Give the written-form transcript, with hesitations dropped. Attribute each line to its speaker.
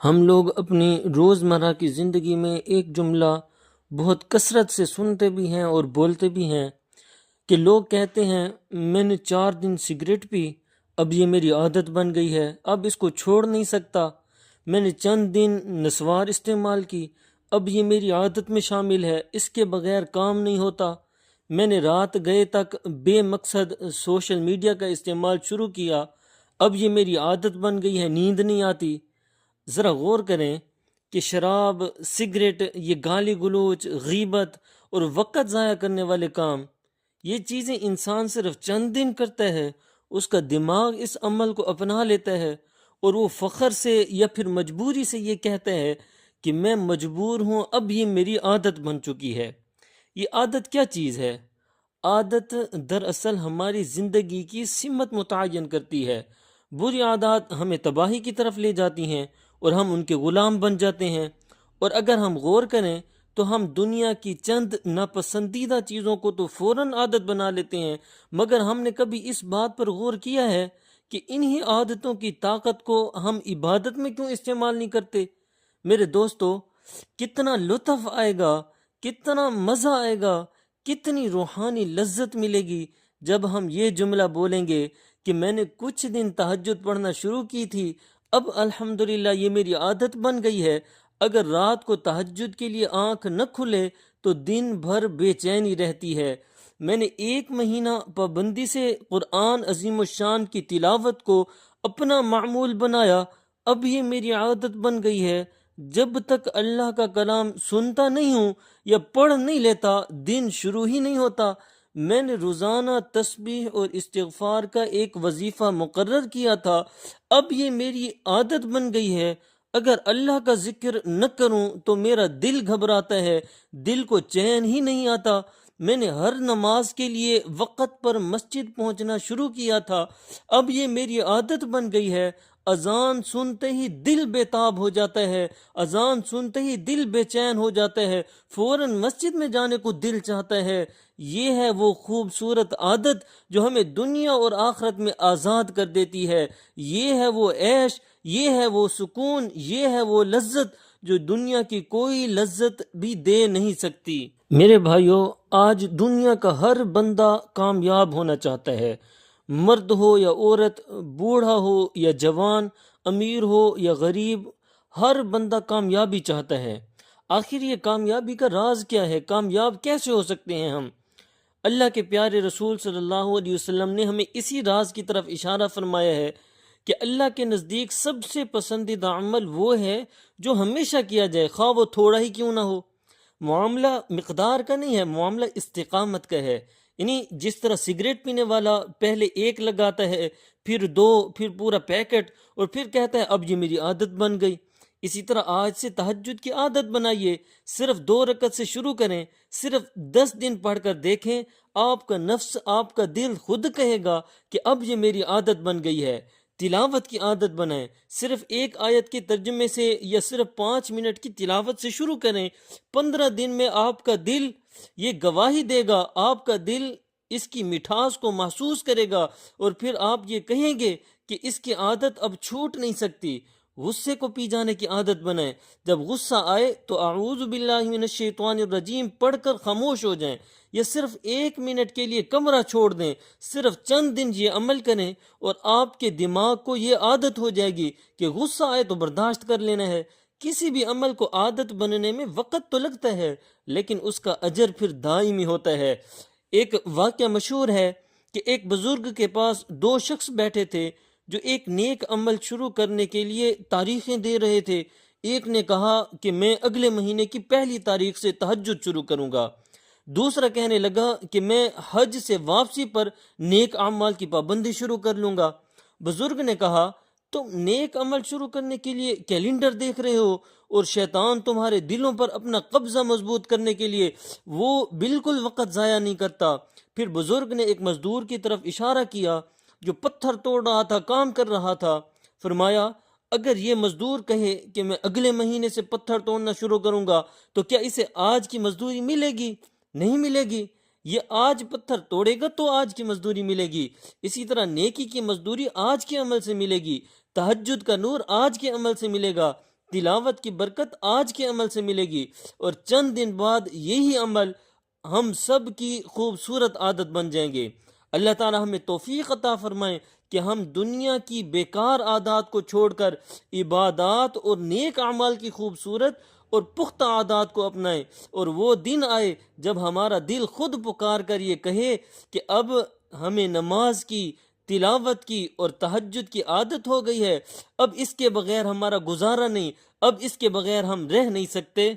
Speaker 1: ہم لوگ اپنی روزمرہ کی زندگی میں ایک جملہ بہت کثرت سے سنتے بھی ہیں اور بولتے بھی ہیں کہ لوگ کہتے ہیں میں نے 4 دن سگریٹ پی، اب یہ میری عادت بن گئی ہے، اب اس کو چھوڑ نہیں سکتا۔ میں نے چند دن نسوار استعمال کی، اب یہ میری عادت میں شامل ہے، اس کے بغیر کام نہیں ہوتا۔ میں نے رات گئے تک بے مقصد سوشل میڈیا کا استعمال شروع کیا، اب یہ میری عادت بن گئی ہے، نیند نہیں آتی۔ ذرا غور کریں کہ شراب، سگریٹ، یہ گالی گلوچ، غیبت اور وقت ضائع کرنے والے کام، یہ چیزیں انسان صرف چند دن کرتا ہے، اس کا دماغ اس عمل کو اپنا لیتا ہے اور وہ فخر سے یا پھر مجبوری سے یہ کہتا ہے کہ میں مجبور ہوں، اب یہ میری عادت بن چکی ہے۔ یہ عادت کیا چیز ہے؟ عادت دراصل ہماری زندگی کی سمت متعین کرتی ہے۔ بری عادات ہمیں تباہی کی طرف لے جاتی ہیں اور ہم ان کے غلام بن جاتے ہیں، اور اگر ہم غور کریں تو ہم دنیا کی چند ناپسندیدہ چیزوں کو تو فوراً عادت بنا لیتے ہیں، مگر ہم نے کبھی اس بات پر غور کیا ہے کہ انہی عادتوں کی طاقت کو ہم عبادت میں کیوں استعمال نہیں کرتے؟ میرے دوستو، کتنا لطف آئے گا، کتنا مزہ آئے گا، کتنی روحانی لذت ملے گی جب ہم یہ جملہ بولیں گے کہ میں نے کچھ دن تہجد پڑھنا شروع کی تھی، اب الحمدللہ یہ میری عادت بن گئی ہے۔ اگر رات کو تہجد کے لیے آنکھ نہ کھلے تو دن بھر بے چینی رہتی ہے۔ میں نے 1 مہینہ پابندی سے قرآن عظیم الشان کی تلاوت کو اپنا معمول بنایا، اب یہ میری عادت بن گئی ہے۔ جب تک اللہ کا کلام سنتا نہیں ہوں یا پڑھ نہیں لیتا، دن شروع ہی نہیں ہوتا۔ میں نے روزانہ تسبیح اور استغفار کا ایک وظیفہ مقرر کیا تھا، اب یہ میری عادت بن گئی ہے۔ اگر اللہ کا ذکر نہ کروں تو میرا دل گھبراتا ہے، دل کو چین ہی نہیں آتا۔ میں نے ہر نماز کے لیے وقت پر مسجد پہنچنا شروع کیا تھا، اب یہ میری عادت بن گئی ہے۔ اذان سنتے ہی دل بے تاب ہو جاتا ہے، اذان سنتے ہی دل بے چین ہو جاتا ہے، فوراً مسجد میں جانے کو دل چاہتا ہے۔ یہ ہے وہ خوبصورت عادت جو ہمیں دنیا اور آخرت میں آزاد کر دیتی ہے۔ یہ ہے وہ عیش، یہ ہے وہ سکون، یہ ہے وہ لذت جو دنیا کی کوئی لذت بھی دے نہیں سکتی۔ میرے بھائیو، آج دنیا کا ہر بندہ کامیاب ہونا چاہتا ہے، مرد ہو یا عورت، بوڑھا ہو یا جوان، امیر ہو یا غریب، ہر بندہ کامیابی چاہتا ہے۔ آخر یہ کامیابی کا راز کیا ہے؟ کامیاب کیسے ہو سکتے ہیں ہم؟ اللہ کے پیارے رسول صلی اللہ علیہ وسلم نے ہمیں اسی راز کی طرف اشارہ فرمایا ہے کہ اللہ کے نزدیک سب سے پسندیدہ عمل وہ ہے جو ہمیشہ کیا جائے، خواہ وہ تھوڑا ہی کیوں نہ ہو۔ معاملہ مقدار کا نہیں ہے، معاملہ استقامت کا ہے۔ یعنی جس طرح سگریٹ پینے والا پہلے 1 لگاتا ہے، پھر 2، پھر پورا پیکٹ، اور پھر کہتا ہے اب یہ میری عادت بن گئی، اسی طرح آج سے تہجد کی عادت بنائیے۔ صرف 2 رکعت سے شروع کریں، صرف 10 دن پڑھ کر دیکھیں، آپ کا نفس، آپ کا دل خود کہے گا کہ اب یہ میری عادت بن گئی ہے۔ تلاوت کی عادت بنائیں، صرف 1 آیت کے ترجمے سے یا صرف 5 منٹ کی تلاوت سے شروع کریں۔ 15 دن میں آپ کا دل یہ گواہی دے گا، آپ کا دل اس کی مٹھاس کو محسوس کرے گا، اور پھر آپ یہ کہیں گے کہ اس کی عادت اب چھوٹ نہیں سکتی۔ غصے کو پی جانے کی عادت بنائیں، جب غصہ آئے تو اعوذ باللہ من الشیطان الرجیم پڑھ کر خاموش ہو جائیں، یا صرف 1 منٹ کے لیے کمرہ چھوڑ دیں۔ صرف چند دن یہ عمل کریں اور آپ کے دماغ کو یہ عادت ہو جائے گی کہ غصہ آئے تو برداشت کر لینا ہے۔ کسی بھی عمل کو عادت بننے میں وقت تو لگتا ہے، لیکن اس کا اجر پھر دائمی ہوتا ہے۔ ایک واقعہ مشہور ہے کہ ایک بزرگ کے پاس 2 شخص بیٹھے تھے جو ایک نیک عمل شروع کرنے کے لیے تاریخیں دے رہے تھے۔ ایک نے کہا کہ میں اگلے مہینے کی 1 تاریخ سے تہجد شروع کروں گا۔ دوسرا کہنے لگا کہ میں حج سے واپسی پر نیک اعمال کی پابندی شروع کر لوں گا۔ بزرگ نے کہا تم نیک عمل شروع کرنے کے لیے کیلنڈر دیکھ رہے ہو، اور شیطان تمہارے دلوں پر اپنا قبضہ مضبوط کرنے کے لیے وہ بالکل وقت ضائع نہیں کرتا۔ پھر بزرگ نے ایک مزدور کی طرف اشارہ کیا جو پتھر توڑ رہا تھا، کام کر رہا تھا۔ فرمایا اگر یہ مزدور کہے کہ میں اگلے مہینے سے پتھر توڑنا شروع کروں گا تو کیا اسے آج کی مزدوری ملے گی؟ نہیں ملے گی۔ یہ آج پتھر توڑے گا تو آج کی مزدوری ملے گی۔ اسی طرح نیکی کی مزدوری آج کے عمل سے ملے گی، تہجد کا نور آج کے عمل سے ملے گا۔ تلاوت کی برکت آج کے عمل سے ملے گی، اور چند دن بعد یہی عمل ہم سب کی خوبصورت عادت بن جائیں گے۔ اللہ تعالی ہمیں توفیق عطا فرمائے کہ ہم دنیا کی بیکار عادات کو چھوڑ کر عبادات اور نیک اعمال کی خوبصورت اور پختہ عادات کو اپنائیں، اور وہ دن آئے جب ہمارا دل خود پکار کر یہ کہے کہ اب ہمیں نماز کی، تلاوت کی اور تہجد کی عادت ہو گئی ہے، اب اس کے بغیر ہمارا گزارا نہیں، اب اس کے بغیر ہم رہ نہیں سکتے۔